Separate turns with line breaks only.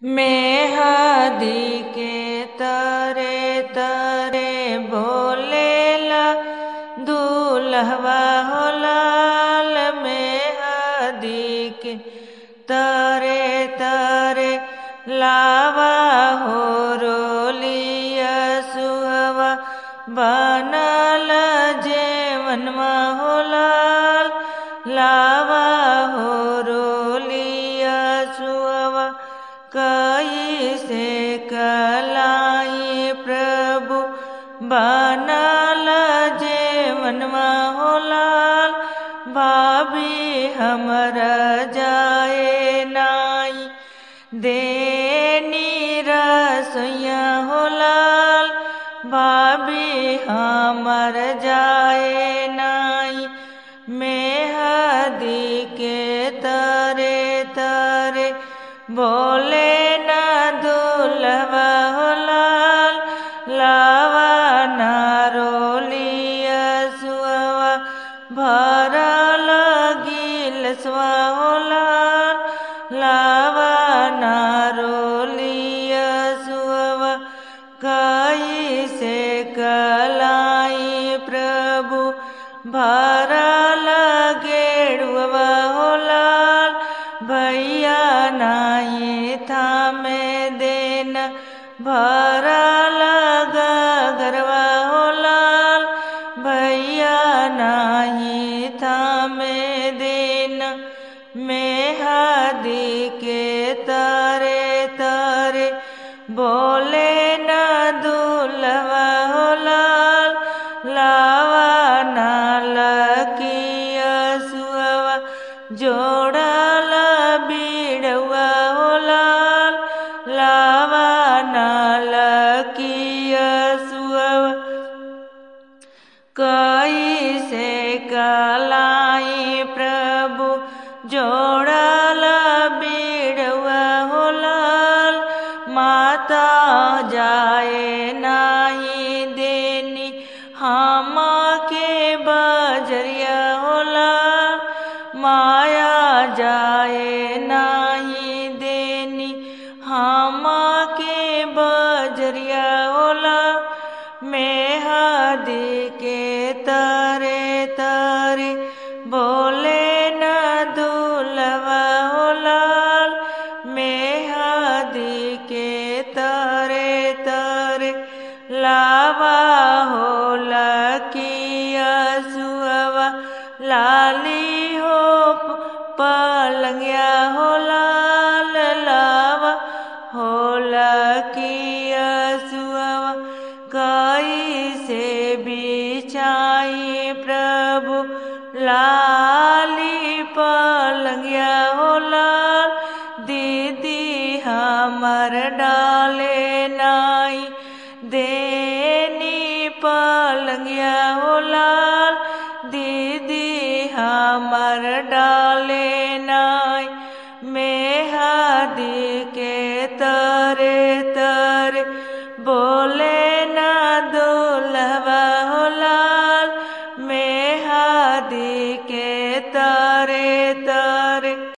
मेहदी के तरे तरे बोलेला दूल्हवा हो लाल। मेहदी के तरे तरे लावा हो रोलिया सुहवा बनल जेवनमा हो लाल। लावा हो रोलिया सुहवा कैसे कलाई प्रभु बनल जेवनमा हो लाल। भाभी हमरा जाए नाई देनी रसोइया हो लाल। भाभी हमर जाए नाई मेहदी के तरे तरे बोले न दूल्हवा हो लाल। लावा न रोलिया सुहवा भरल गिलसवा हो लाल। लावा न रोलिया सुहवा कैसे कलाई प्रभु भरल गेरुआ हो लाल। भैया नाई थामे देन भरल गगरवा हो लाल। भैया नाई थामे देन मेहदी के तरे तरे बोले न दूल्हवा हो लाल। लावा न लकिया सुहवा जोड़ल बीड़वा हो लाल। लावा न लकिया सुहवा कैसे कलाई प्रभु जोड़ल बीड़वा हो लाल। माता जाए नाई देनी हम के बजरिया हो लाल। माया जाए नाई देनी हम के बजरिया हो लाल। मेहदी के तरे तरे बोले न दूल्हवा हो लाल। मेहदी के तरे तरे लावा हो लकिया सुहवा लाली हो पलंगिया हो लाल। लावा हो लकिया सुहवा कैसे बिछाई प्रभु लाली पलंगिया हो लाल। दीदी हमर डाले नाई देनी पलंगिया हो लाल। दीदी हमर डाले नाई मेहदी के तरे तरे